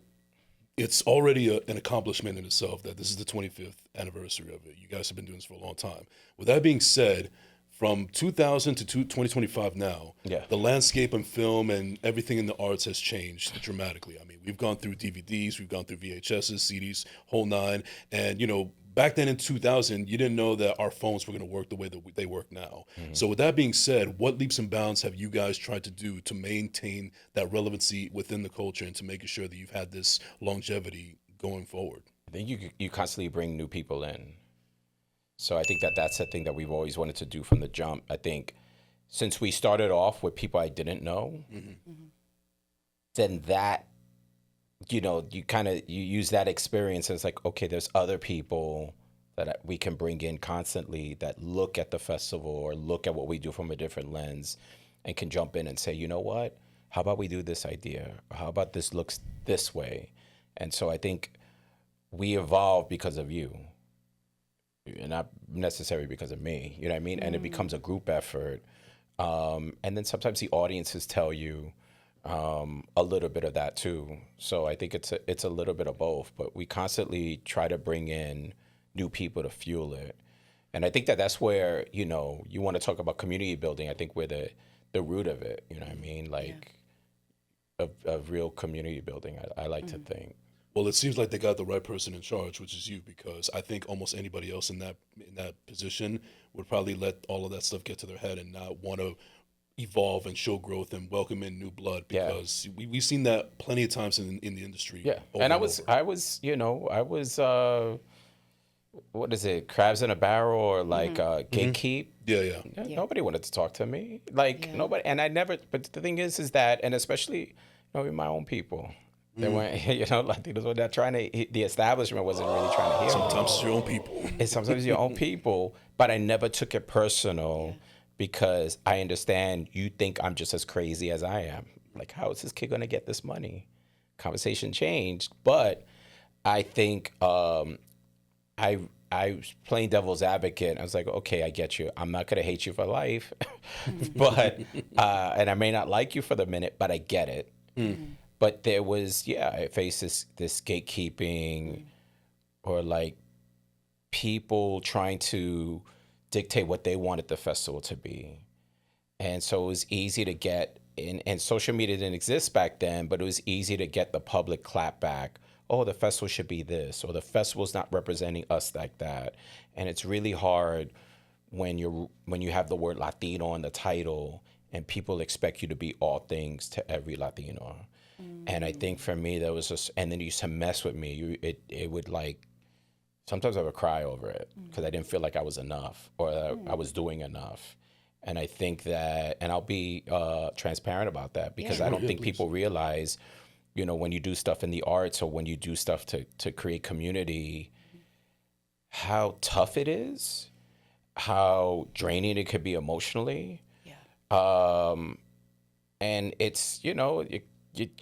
it's already an accomplishment in itself that this is the 25th anniversary of it. You guys have been doing this for a long time. With that being said, from 2000 to 2025 now, the landscape in film and everything in the arts has changed dramatically. I mean, we've gone through DVDs, we've gone through VHSs, CDs, whole nine. And, back then in 2000, you didn't know that our phones were going to work the way that they work now. So with that being said, what leaps and bounds have you guys tried to do to maintain that relevancy within the culture and to making sure that you've had this longevity going forward? I think you constantly bring new people in. So I think that's the thing that we've always wanted to do from the jump. I think since we started off with people I didn't know, then that, you use that experience as like, okay, there's other people that we can bring in constantly that look at the festival or look at what we do from a different lens and can jump in and say, you know what, how about we do this idea? Or how about this looks this way? And so I think we evolve because of you, and not necessarily because of me, you know what I mean? And it becomes a group effort. And then sometimes the audiences tell you a little bit of that too. So I think it's a little bit of both, but we constantly try to bring in new people to fuel it. And I think that's where, you want to talk about community building. I think we're the root of it, you know what I mean? Like of real community building, I like to think. Well, it seems like they got the right person in charge, which is you, because I think almost anybody else in that position would probably let all of that stuff get to their head and not want to evolve and show growth and welcome in new blood, because we've seen that plenty of times in the industry. Yeah, and I was what is it, crabs in a barrel, or like gatekeep. Yeah. Nobody wanted to talk to me, nobody. And I never, but the thing is that, and especially my own people, they weren't, Latinos were not trying to, the establishment wasn't really trying to hear Sometimes it's your own people. It's sometimes your own people, but I never took it personal. Because I understand you think I'm just as crazy as I am. Like, how is this kid going to get this money? Conversation changed. But I think I was playing devil's advocate. I was like, okay, I get you. I'm not going to hate you for life. but and I may not like you for the minute, but I get it. But there was, I faced this gatekeeping or like people trying to dictate what they wanted the festival to be. And so it was easy to get in, and social media didn't exist back then, but it was easy to get the public clap back. Oh, the festival should be this, or the festival's not representing us like that. And it's really hard when you have the word Latino in the title and people expect you to be all things to every Latino. And I think for me, that was just, and then you used to mess with me. It would like, sometimes I would cry over it because I didn't feel like I was enough or that I was doing enough. And I think that, and I'll be transparent about that, because I don't think people realize, when you do stuff in the arts or when you do stuff to create community, how tough it is, how draining it could be emotionally. and it's, you're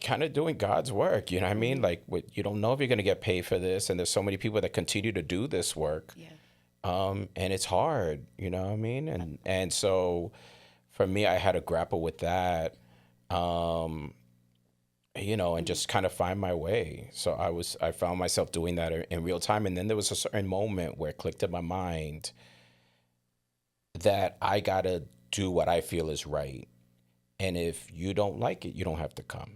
kind of doing God's work. You know what I mean? Like, you don't know if you're going to get paid for this, and there's so many people that continue to do this work. Yeah. And it's hard, you know what I mean? And so for me, I had to grapple with that, and just kind of find my way. So I found myself doing that in real time. And then there was a certain moment where it clicked in my mind that I got to do what I feel is right. And if you don't like it, you don't have to come.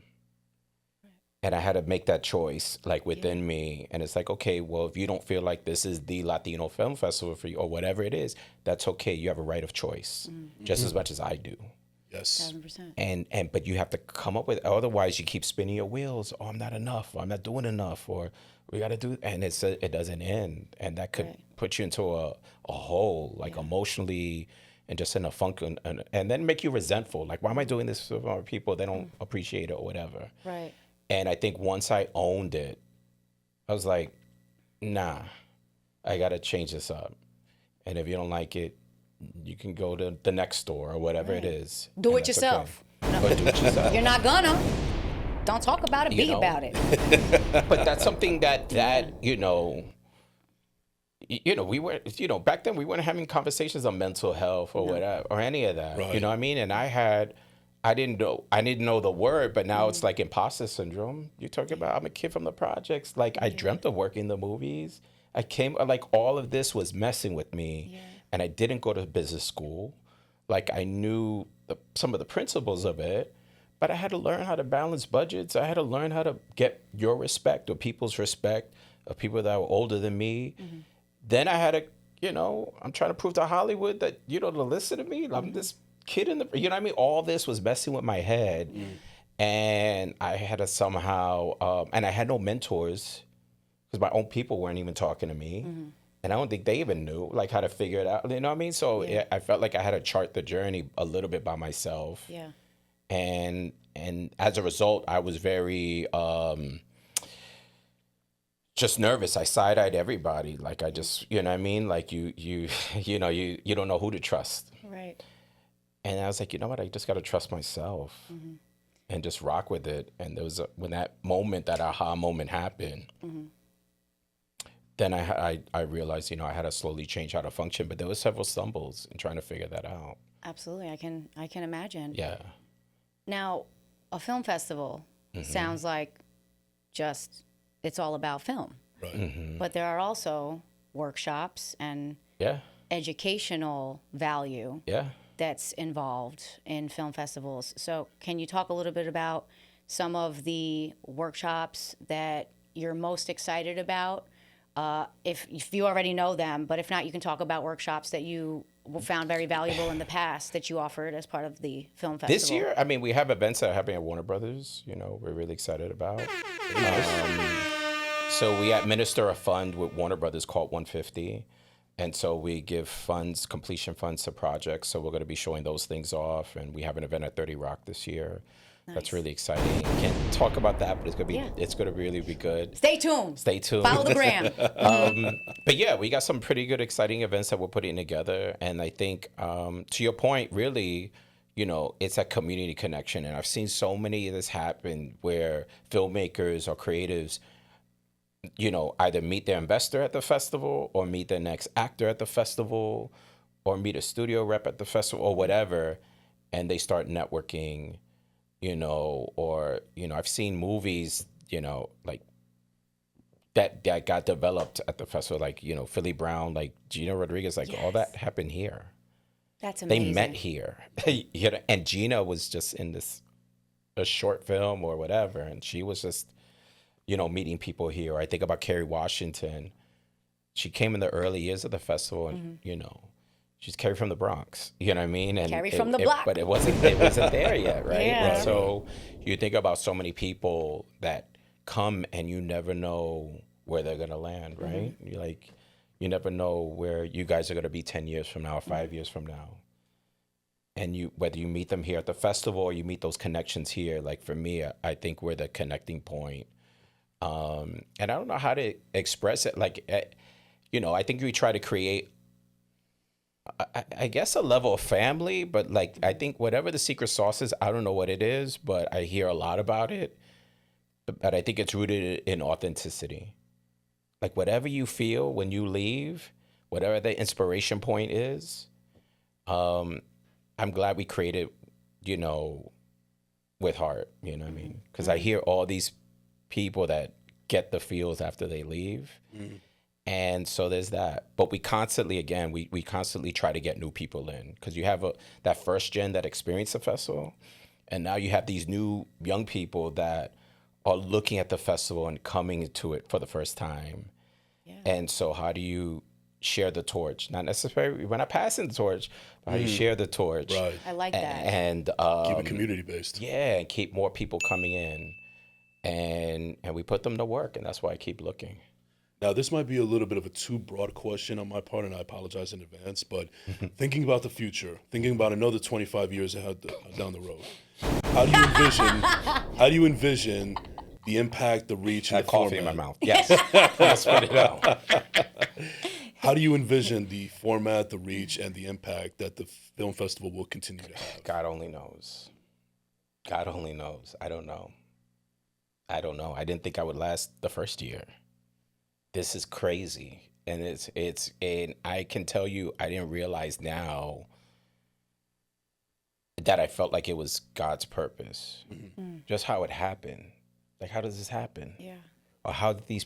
And I had to make that choice, like, within me. And it's like, okay, well, if you don't feel like this is the Latino Film Festival for you, or whatever it is, that's okay. You have a right of choice, just as much as I do. Yes. 1,000%. But you have to come up with, otherwise you keep spinning your wheels. Oh, I'm not enough. Or I'm not doing enough. Or we got to do, and it doesn't end. And that could put you into a hole, like, emotionally, and just in a funk, and then make you resentful. Like, why am I doing this for other people? They don't appreciate it or whatever. Right. And I think once I owned it, I was like, nah, I got to change this up. And if you don't like it, you can go to the next store or whatever it is. Do it yourself. Okay. Or do it yourself. You're not gonna. Don't talk about it, be about it. But that's something that we were, back then we weren't having conversations on mental health or whatever, or any of that. Right. You know what I mean? And I didn't know the word, but now it's like imposter syndrome. You're talking about, I'm a kid from the projects. Like, I dreamt of working the movies. All of this was messing with me. Yeah. And I didn't go to business school. Like, I knew some of the principles of it, but I had to learn how to balance budgets. I had to learn how to get your respect, or people's respect, of people that were older than me. Mm-hmm. Then I had to, I'm trying to prove to Hollywood that, to listen to me. I'm this kid in the, you know what I mean? All this was messing with my head. And I had to somehow, and I had no mentors, because my own people weren't even talking to me. And I don't think they even knew, like, how to figure it out. You know what I mean? So I felt like I had to chart the journey a little bit by myself. Yeah. And as a result, I was very just nervous. I side-eyed everybody. Like, I just, you know what I mean? Like, you don't know who to trust. Right. And I was like, you know what? I just got to trust myself and just rock with it. And there was when that aha moment happened, then I realized, I had to slowly change how to function. But there were several stumbles in trying to figure that out. Absolutely. I can imagine. Yeah. Now, a film festival sounds like just, it's all about film. Right. But there are also workshops and educational value that's involved in film festivals. So can you talk a little bit about some of the workshops that you're most excited about? If you already know them, but if not, you can talk about workshops that you found very valuable in the past that you offered as part of the film festival. This year, I mean, we have events that are happening at Warner Brothers, we're really excited about. So we administer a fund with Warner Brothers called 150. And so we give completion funds to projects. So we're going to be showing those things off. And we have an event at 30 Rock this year. Nice. That's really exciting. Can't talk about that, but it's going to really be good. Stay tuned. Follow the gram. But yeah, we got some pretty good, exciting events that we're putting together. And I think, to your point, really, it's a community connection. And I've seen so many of this happen where filmmakers or creatives, either meet their investor at the festival, or meet their next actor at the festival, or meet a studio rep at the festival, or whatever, and they start networking, or, I've seen movies, like that got developed at the festival, like, Philly Brown, like Gina Rodriguez, like all that happened here. That's amazing. They met here, and Gina was just in a short film or whatever, and she was just, meeting people here. I think about Kerry Washington. She came in the early years of the festival, and she's Kerry from the Bronx. You know what I mean? And Kerry from the block. But it wasn't there yet, right? Yeah. And so you think about so many people that come, and you never know where they're gonna land, right? You never know where you guys are gonna be 10 years from now, or 5 years from now. And whether you meet them here at the festival, or you meet those connections here, like for me, I think we're the connecting point. And I don't know how to express it. Like, I think we try to create I guess a level of family, but like I think whatever the secret sauce is, I don't know what it is, but I hear a lot about it. But I think it's rooted in authenticity. Like whatever you feel when you leave, whatever the inspiration point is, I'm glad we created, with heart. You know what I mean? Because I hear all these people that get the feels after they leave. And so there's that. But we constantly, again, we constantly try to get new people in, because you have that first gen that experienced the festival. And now you have these new young people that are looking at the festival and coming to it for the first time. Yeah. And so how do you share the torch? Not necessarily, we're not passing the torch, but how do you share the torch? Right. I like that. And keep it community based. Yeah, and keep more people coming in. And we put them to work, and that's why I keep looking. Now, this might be a little bit of a too broad question on my part, and I apologize in advance, but thinking about the future, thinking about another 25 years ahead down the road, how do you envision the impact, the reach, and the coffee format? in my mouth. Yes. Let's spit it out. How do you envision the format, the reach, and the impact that the film festival will continue to have? God only knows. God only knows. I don't know. I didn't think I would last the first year. This is crazy. And and I can tell you, I didn't realize now that I felt like it was God's purpose. Just how it happened. Like, how does this happen? Yeah. Or how did these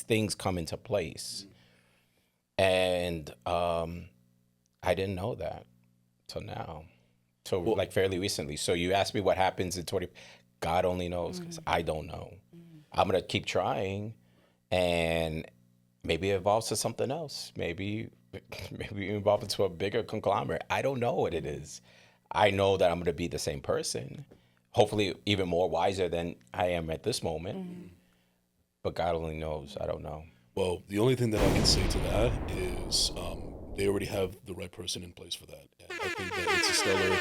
things come into place? And I didn't know that till now. So like fairly recently. So you asked me what happens in 20, God only knows, because I don't know. I'm going to keep trying, and maybe it evolves to something else. Maybe evolve into a bigger conglomerate. I don't know what it is. I know that I'm going to be the same person, hopefully even more wiser than I am at this moment. But God only knows. I don't know. Well, the only thing that I can say to that is they already have the right person in place for that. And I think that it's a stellar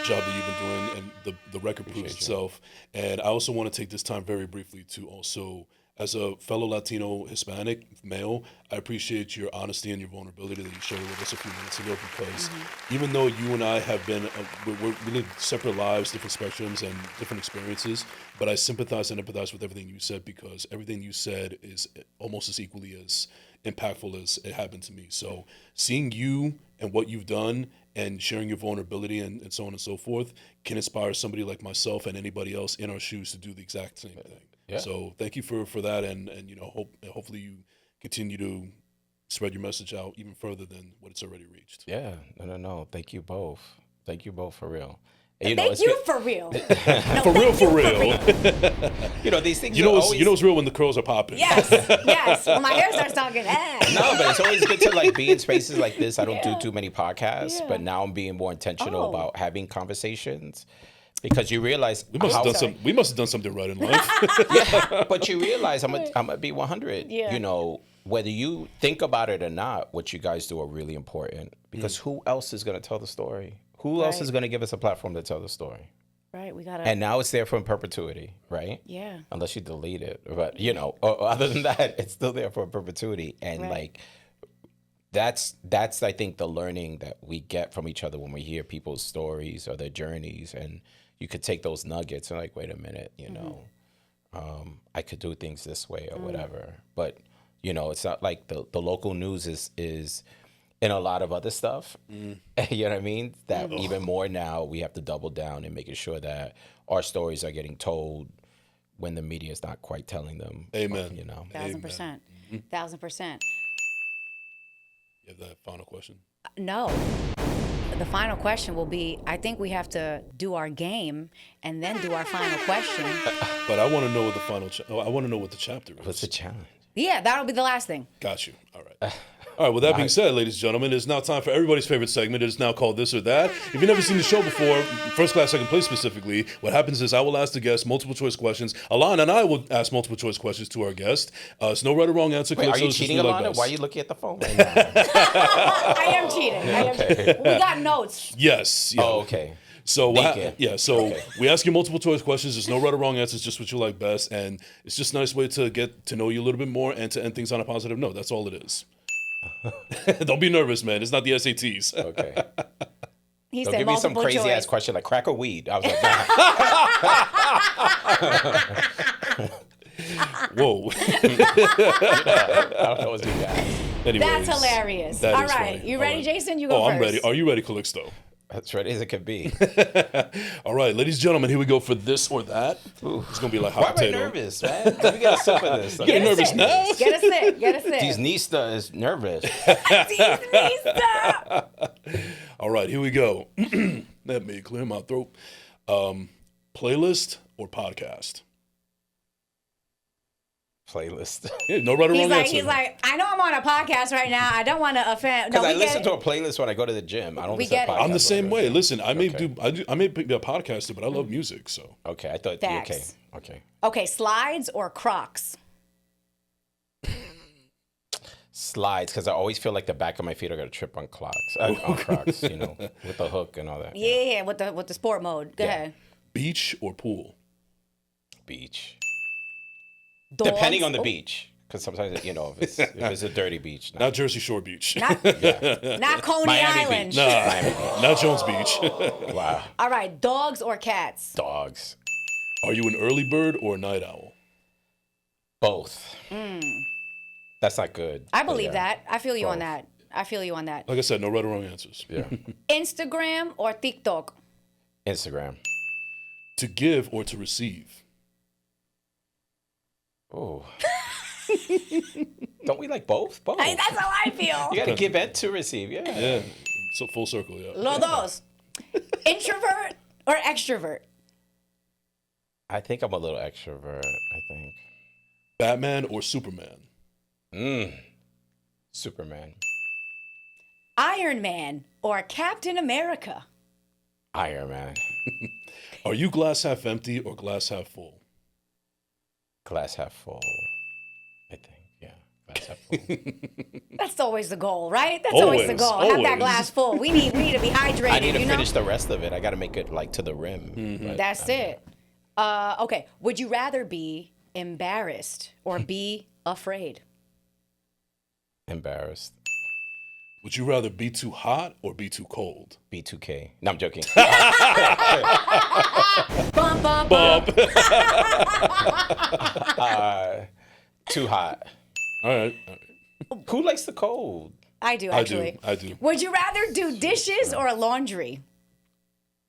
job that you've been doing, and the record proves itself. And I also want to take this time very briefly to also, as a fellow Latino Hispanic male, I appreciate your honesty and your vulnerability that you shared with us a few minutes ago, because even though you and I have been, we live separate lives, different spectrums and different experiences, but I sympathize and empathize with everything you said, because everything you said is almost as equally as impactful as it happened to me. So seeing you and what you've done and sharing your vulnerability and so on and so forth can inspire somebody like myself and anybody else in our shoes to do the exact same thing. Yeah. So thank you for that, and hopefully you continue to spread your message out even further than what it's already reached. Yeah, no. Thank you both. Thank you both for real. Thank you for real. For real. These things. It's real when the curls are popping. Yes. When my hair starts talking. No, but it's always good to like be in spaces like this. I don't do too many podcasts, but now I'm being more intentional about having conversations. Because you realize we must have done something right in life. Yeah, but you realize I'm gonna be 100. Yeah. Whether you think about it or not, what you guys do are really important. Because who else is gonna tell the story? Who else is gonna give us a platform to tell the story? Right. We gotta. And now it's there for perpetuity, right? Yeah. Unless you delete it, but other than that, it's still there for perpetuity. And like, that's I think the learning that we get from each other when we hear people's stories or their journeys, and you could take those nuggets and like, wait a minute, I could do things this way or whatever. But, it's not like the local news is in a lot of other stuff. You know what I mean? That even more now we have to double down and making sure that our stories are getting told when the media is not quite telling them. Amen. 1,000%. 1,000%. You have that final question? No. The final question will be, I think we have to do our game and then do our final question. But I want to know what I want to know what the chapter is. What's the challenge? Yeah, that'll be the last thing. Got you. All right. All right, with that being said, ladies and gentlemen, it is now time for everybody's favorite segment. It is now called This or That. If you've never seen the show before, first class, second place specifically, what happens is I will ask the guest multiple choice questions. Alana and I will ask multiple choice questions to our guest. It's no right or wrong answer. Wait, are you cheating, Alana? Why are you looking at the phone right now? I am cheating. We got notes. Yes. Yeah. Oh, okay. So we ask you multiple choice questions. There's no right or wrong answers, just what you like best. And it's just a nice way to get to know you a little bit more and to end things on a positive note. That's all it is. Don't be nervous, man. It's not the SATs. Okay. He Don't said give me some multiple crazy choice. ass question like crack or weed. I was like, nah. Whoa. I don't know what you got. Anyways, That's hilarious. that All is right. funny. You All ready, right. Jason? You go first. I'm ready. Are you ready, Calixto? That's ready as it could be. All right, ladies and gentlemen, here we go for this or that. It's going to be like hot Why am I potato. nervous, man? We got to sip of this. You getting Get a nervous sip. now? Get a sip. Get a sip. Disneysta is nervous. Disneysta. All right, here we go. Let me clear my throat. Playlist or podcast? Playlist. Yeah, no right or wrong answer. He's like, I know I'm on a podcast right now. I don't want to offend. No, Because I we listen get to it. a playlist when I go to the gym. I don't We listen to get it. podcasts. I'm the same when I go to way. the gym. Listen, I may Okay. I may be a podcaster, but I love music, so. Okay, I thought. Facts. Okay. Okay, slides or Crocs? Slides, because I always feel like the back of my feet are gonna trip on on Crocs, with the hook and all that. Yeah, with the sport mode. Go Yeah. ahead. Beach or pool? Beach. Dogs? Depending on the Oh, beach, because sometimes if it's a dirty beach. Not Jersey Shore Beach. Not Coney Miami Island. Beach. Nah, not Jones Beach. Wow. All right, dogs or cats? Dogs. Are you an early bird or a night owl? Both. That's not good. I but believe yeah. that. I feel you on Both. that. I feel you on that. Like I said, no right or wrong answers. Yeah. Instagram or TikTok? Instagram. To give or to receive? Oh. Don't we like both? Both. Hey, that's how I feel. You got to give and to receive. Yeah. Yeah, so full circle, yeah. Los dos. Introvert or extrovert? I think I'm a little extrovert. I think. Batman or Superman? Superman. Iron Man or Captain America? Iron Man. Are you glass half empty or glass half full? Glass half full. I think. Yeah. Glass half full. That's always the goal, right? That's always the Always, goal. Have that always. glass full. We need to be hydrated. I need to you know? finish the rest of it. I got to make it like to the rim. But, That's it. Okay. Would you rather be embarrassed or be afraid? Embarrassed. Would you rather be too hot or be too cold? B2K. No, I'm joking. Bum, bum, bum. Bob. Too hot. All right. Who likes the cold? I do, actually. I do. Would you rather do dishes or laundry?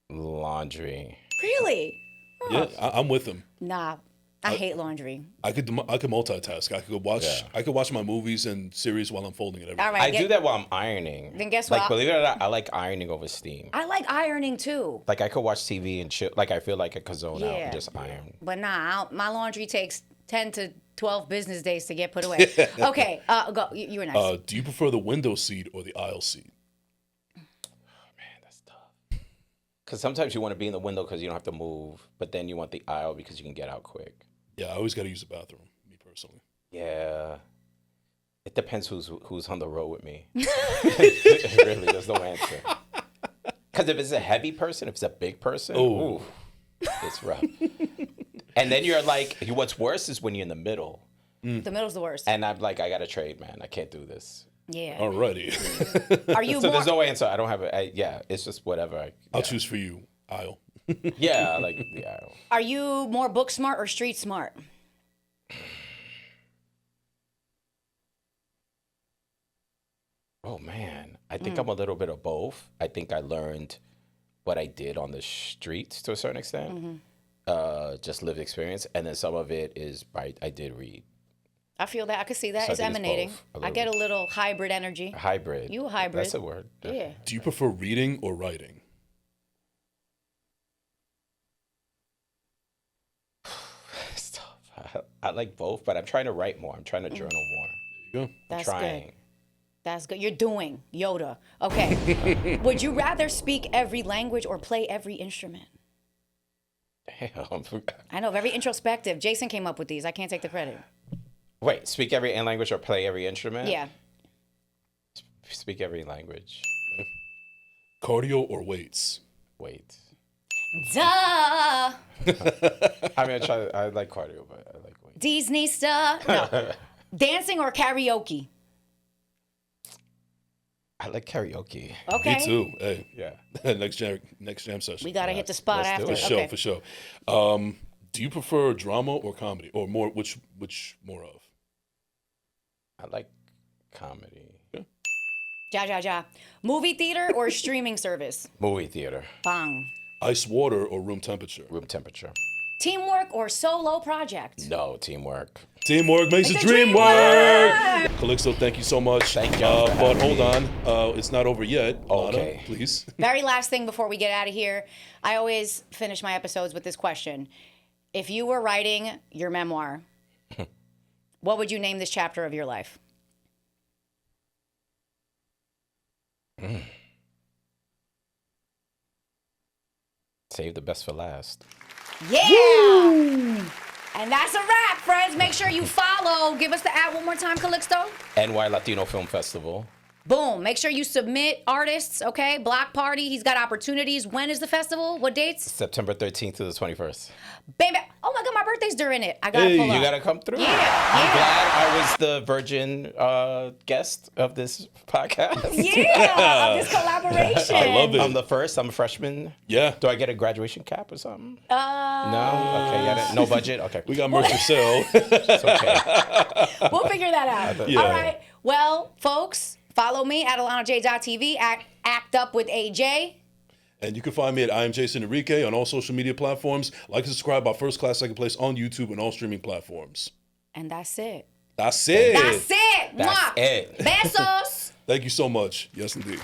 Laundry. Really? Yeah, I'm with him. Nah. I hate laundry. I could multitask. I could go watch. Yeah. I could watch my movies and series while I'm folding it. Everything. All right. I do that while I'm ironing. Then guess like, what? believe it or not, I like ironing over steam. I like ironing too. Like I could watch TV and chill. Like I feel like I could zone out Yeah. and just iron. But my laundry takes 10 to 12 business days to get put away. Okay, go. You were next. Do you prefer the window seat or the aisle seat? That's tough. Because sometimes you want to be in the window because you don't have to move, but then you want the aisle because you can get out quick. Yeah, I always got to use the bathroom. Me personally. Yeah. It depends who's on the road with me. Really, there's no answer. Because if it's a heavy person, if it's a big person, ooh, it's rough. And then you're like, what's worse is when you're in the middle. The middle's the worst. And I'm like, I got to trade, man. I can't do this. Yeah. Alrighty. Are you So more? there's no answer. I don't have a, yeah, it's just whatever. I'll choose for you, aisle. Yeah, like the aisle. Are you more book smart or street smart? Oh, man. I think I'm a little bit of both. I think I learned what I did on the streets to a certain extent. Just lived experience. And then some of it is, I did read. I feel that. I can see that. So I It's think it's emanating. both, a I little get a bit. little hybrid energy. Hybrid. You a hybrid. That's a word. Yeah. Do you prefer reading or writing? It's tough. I like both, but I'm trying to write more. I'm trying to journal more. There you go. That's trying. good. That's good. You're doing Yoda. Okay. Would you rather speak every language or play every instrument? Damn. I know, very introspective. Jason came up with these. I can't take the credit. Wait, speak every language or play every instrument? Yeah. Speak every language. Cardio or weights? Wait. Duh. I mean, I like cardio, but I like weight. Disney stuff. No. Dancing or karaoke? I like karaoke. Okay. Me too. Hey, Yeah. next jam session. We gotta hit the spot let's do after. it. For sure, Okay. for sure. Do you prefer drama or comedy, or more? Which more of? I like comedy. Ja. Movie theater or streaming service? Movie theater. Bang. Ice water or room temperature? Room temperature. Teamwork or solo project? No, teamwork. Teamwork makes the It's a dream dream work. Calixto, thank you so much. Thank y'all for But having hold me. on, it's not over yet. Alana, Okay. please. Very last thing before we get out of here, I always finish my episodes with this question. If you were writing your memoir, what would you name this chapter of your life? Save the best for last. Yeah! And that's a wrap, friends. Make sure you follow. Give us the ad one more time, Calixto. NY Latino Film Festival. Boom. Make sure you submit artists, okay? Block Party. He's got opportunities. When is the festival? What dates? September 13th to the 21st. Bam, bam. Oh my God, my birthday's during it. I gotta Hey, pull You up. gotta come through. Yeah, I'm yeah. glad I was the virgin guest of this podcast. Yeah, of this collaboration. I love it. I'm the first. I'm a freshman. Yeah. Do I get a graduation cap or something? No. Okay. Yeah. No budget. Okay. We got merch for sale. It's okay. We'll figure that out. Yeah. All right. Well, folks, follow me at AlanaJ.tv. Act up with AJ. And you can find me at I am Jason Enrique on all social media platforms. Like and subscribe by First Class, Second Place on YouTube and all streaming platforms. And that's it. That's it. That's it. That's Mwah. it. Besos. Thank you so much. Yes, indeed.